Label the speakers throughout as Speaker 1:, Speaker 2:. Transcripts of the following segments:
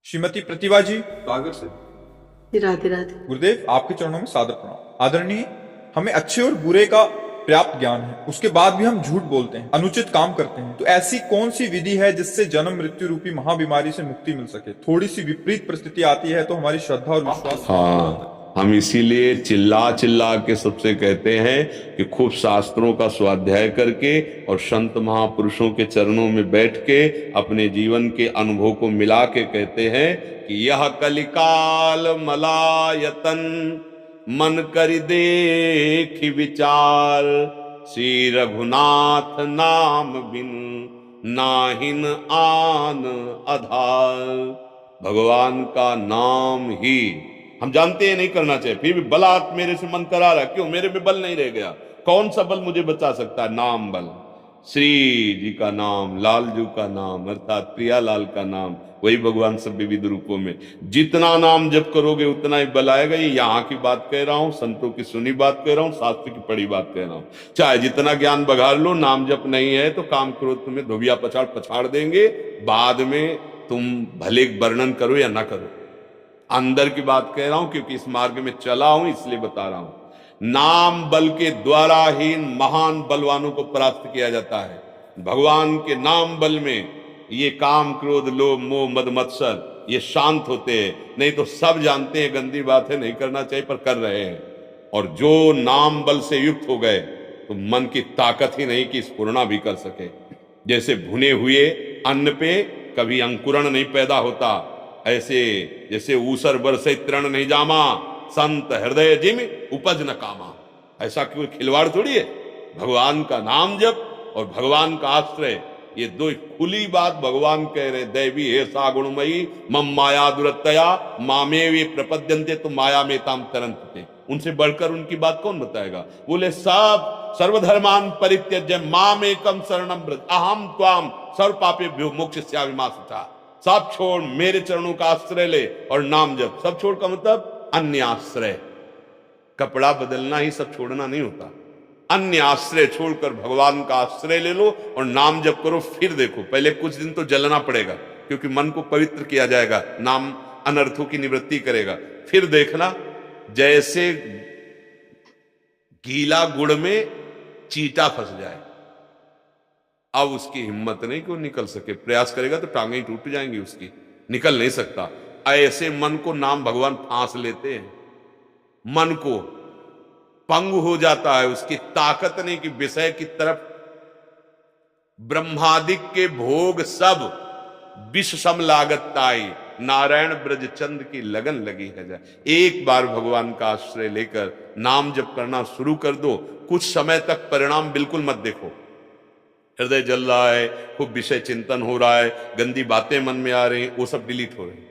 Speaker 1: श्रीमती प्रतिभा जी,
Speaker 2: सागर से।
Speaker 3: राधे राधे।
Speaker 1: गुरुदेव आपके चरणों में सादर प्रणाम। आदरणीय, हमें अच्छे और बुरे का पर्याप्त ज्ञान है, उसके बाद भी हम झूठ बोलते हैं, अनुचित काम करते हैं। तो ऐसी कौन सी विधि है जिससे जन्म मृत्यु रूपी महाबीमारी से मुक्ति मिल सके? थोड़ी सी विपरीत परिस्थिति आती है तो हमारी श्रद्धा और विश्वास।
Speaker 2: हाँ, हम इसीलिए चिल्ला चिल्ला के सबसे कहते हैं कि खूब शास्त्रों का स्वाध्याय करके और संत महापुरुषों के चरणों में बैठ के अपने जीवन के अनुभव को मिला के कहते हैं कि यह कलिकाल मलायतन मन कर देख विचार, श्री रघुनाथ नाम बिन नाहिन आन आधार। भगवान का नाम ही हम जानते हैं नहीं करना चाहिए, फिर भी बलात् मेरे से मन करा रहा, क्यों? मेरे में बल नहीं रह गया। कौन सा बल मुझे बचा सकता है? नाम बल। श्री जी का नाम, लालजू का नाम, अर्थात प्रियालाल का नाम, वही भगवान सब विविध रूपों में। जितना नाम जप करोगे उतना ही बल आएगा। ये यहाँ की बात कह रहा हूं, संतों की सुनी बात कह रहा हूं, शास्त्र की पढ़ी बात कह रहा हूं। चाहे जितना ज्ञान बघार लो, नाम जप नहीं है तो काम क्रोध तुम्हें धोबिया पछाड़ पछाड़ देंगे। बाद में तुम भले वर्णन करो या ना करो, अंदर की बात कह रहा हूं, क्योंकि इस मार्ग में चला हूं इसलिए बता रहा हूं। नाम बल के द्वारा ही महान बलवानों को परास्त किया जाता है। भगवान के नाम बल में ये काम क्रोध लोभ मोह मद मत्सर ये शांत होते हैं। नहीं तो सब जानते हैं गंदी बात है, नहीं करना चाहिए, पर कर रहे हैं। और जो नाम बल से युक्त हो गए तो मन की ताकत ही नहीं कि स्फुरना भी कर सके। जैसे भुने हुए अन्न पे कभी अंकुरण नहीं पैदा होता, ऐसे जैसे ऊसर बरसे तृण नहीं जामा, संत हृदय जिम उपज न कामा। ऐसा कोई खिलवाड़ थोड़ी है। भगवान का नाम जप और भगवान का आश्रय, ये दो खुली बात भगवान कह रहे। दैवी हे सा गुणमयी मम माया दुरत्तया मामे वे प्रपद्यन्ते तो माया में ताम तरंते। उनसे बढ़कर उनकी बात कौन बताएगा? बोले सब सर्वधर्मान परित्यज्य माम एकम शरणम व्रज अहम त्वाम सर्व पापेभ्यो मोक्षयिष्यामि मा शुचा। सब छोड़ मेरे चरणों का आश्रय ले और नाम जप। सब छोड़ का मतलब अन्य आश्रय। कपड़ा बदलना ही सब छोड़ना नहीं होता। अन्य आश्रय छोड़कर भगवान का आश्रय ले लो और नाम जप करो। फिर देखो, पहले कुछ दिन तो जलना पड़ेगा, क्योंकि मन को पवित्र किया जाएगा, नाम अनर्थों की निवृत्ति करेगा। फिर देखना, जैसे गीला गुड़ में चींटा फंस जाए, अब उसकी हिम्मत नहीं कि वो निकल सके। प्रयास करेगा तो टांगें ही टूट जाएंगी उसकी, निकल नहीं सकता। ऐसे मन को नाम भगवान फांस लेते हैं। मन को पंगु हो जाता है, उसकी ताकत नहीं कि विषय की तरफ। ब्रह्मादिक के भोग सब विष सम लागत ताई, नारायण ब्रज चंद की लगन लगी है जाए। एक बार भगवान का आश्रय लेकर नाम जप करना शुरू कर दो, कुछ समय तक परिणाम बिल्कुल मत देखो। हृदय जल रहा है, खूब विषय चिंतन हो रहा है, गंदी बातें मन में आ रही, वो सब डिलीट हो रही,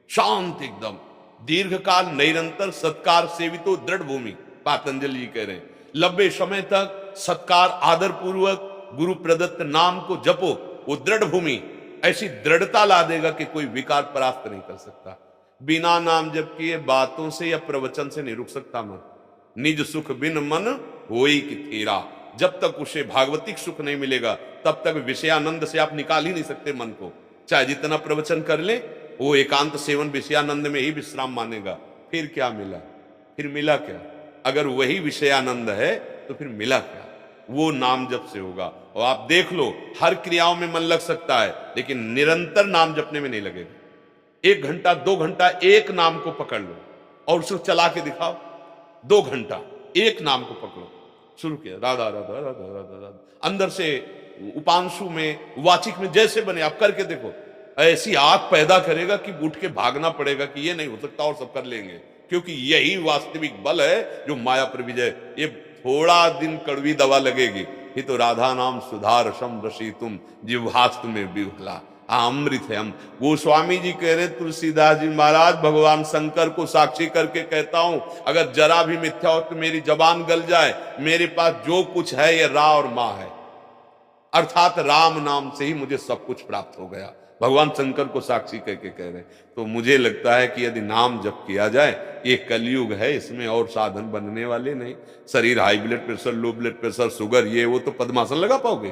Speaker 2: शांत एकदम। दीर्घ काल निरंतर सत्कार सेवितो दृढ़ भूमि, पातंजलि जी कह रहे हैं। लंबे समय तक सत्कार आदर पूर्वक गुरु प्रदत्त नाम को जपो, वो दृढ़ भूमि ऐसी दृढ़ता ला देगा कि कोई विकार परास्त नहीं कर सकता। बिना नाम जप किए बातों से या प्रवचन से नहीं रुक सकता मन। निज सुख बिन मन होई कि थेरा। जब तक उसे भागवतिक सुख नहीं मिलेगा तब तक विषयानंद से आप निकाल ही नहीं सकते मन को। चाहे जितना प्रवचन कर ले, वो एकांत सेवन विषयानंद में ही विश्राम मानेगा। फिर क्या मिला? फिर मिला क्या? अगर वही विषयानंद है तो फिर मिला क्या? वो नाम जप से होगा। और आप देख लो, हर क्रियाओं में मन लग सकता है, लेकिन निरंतर नाम जपने में नहीं लगेगा। 1 घंटा 2 घंटा एक नाम को पकड़ लो और उसको चला के दिखाओ। 2 घंटा एक नाम को पकड़ो, शुरू किया राधा राधा राधा राधा राधा, अंदर से उपांशु में वाचिक में जैसे बने आप करके देखो। ऐसी आग पैदा करेगा कि उठ के भागना पड़ेगा कि ये नहीं हो सकता और सब कर लेंगे, क्योंकि यही वास्तविक बल है जो माया पर विजय। ये थोड़ा दिन कड़वी दवा लगेगी, ही तो राधा नाम सुधार सम रसी तुम जिह्वास्तु में विहला अमृत है हम। गोस्वामी जी कह रहे, तुलसीदास जी महाराज, भगवान शंकर को साक्षी करके कहता हूं, अगर जरा भी मिथ्या हो तो मेरी जबान गल जाए। मेरे पास जो कुछ है ये रा और माँ है, अर्थात राम नाम से ही मुझे सब कुछ प्राप्त हो गया। भगवान शंकर को साक्षी करके कह रहे। तो मुझे लगता है कि यदि नाम जप किया जाए, ये कलयुग है, इसमें और साधन बनने वाले नहीं। शरीर high blood pressure, low blood pressure, sugar, ये वो तो पद्मासन लगा पाओगे,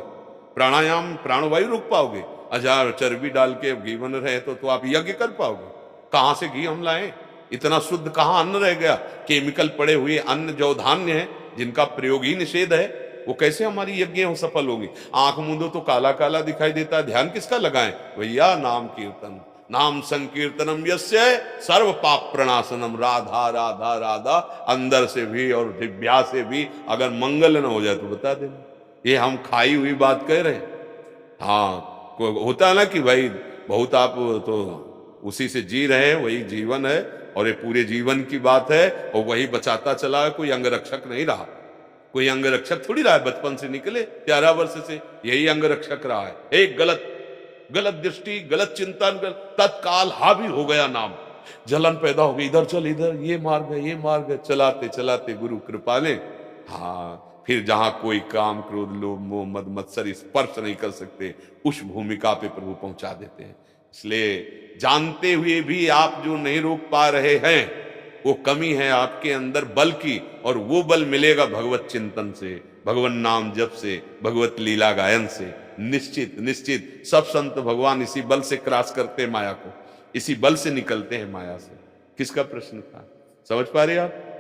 Speaker 2: प्राणायाम प्राणवायु रोक पाओगे। हजार चर्बी डाल के घी बन रहे तो आप यज्ञ कर पाओगे? कहां से घी हम लाएं? इतना शुद्ध कहां अन्न रह गया? केमिकल पड़े हुए अन्न जो धान्य है जिनका प्रयोग ही निषेध है, वो कैसे हमारी यज्ञ सफल होगी? आंख मूंदो तो काला काला दिखाई देता है, ध्यान किसका लगाएं? भैया नाम कीर्तन, नाम संकीर्तनम यस्य सर्व पाप प्रणाशनम। राधा राधा राधा अंदर से भी और दिव्या से भी अगर मंगल न हो जाए तो बता देना। ये हम खाई हुई बात कह रहे हैं? हाँ, होता है ना कि भाई बहुत आप तो उसी से जी रहे हैं, वही जीवन है और ये पूरे जीवन की बात है और वही बचाता चला है। कोई अंगरक्षक नहीं रहा, कोई अंगरक्षक थोड़ी रहा है। बचपन से निकले 11 वर्ष से यही अंगरक्षक रहा है। एक गलत दृष्टि, गलत चिंतन, तत्काल हावी हो गया नाम, जलन पैदा हो गई, इधर चल इधर, ये मार्ग है, चलाते चलाते गुरु कृपा ने, हाँ, फिर जहां कोई काम क्रोध लोभ मोह मद मत्सर स्पर्श नहीं कर सकते, उस भूमिका पे प्रभु पहुंचा देते हैं। इसलिए जानते हुए भी आप जो नहीं रोक पा रहे हैं वो कमी है आपके अंदर बल की, और वो बल मिलेगा भगवत चिंतन से, भगवान नाम जप से, भगवत लीला गायन से। निश्चित निश्चित सब संत भगवान इसी बल से क्रॉस करते हैं माया को, इसी बल से निकलते हैं माया से। किसका प्रश्न था? समझ पा रहे आप?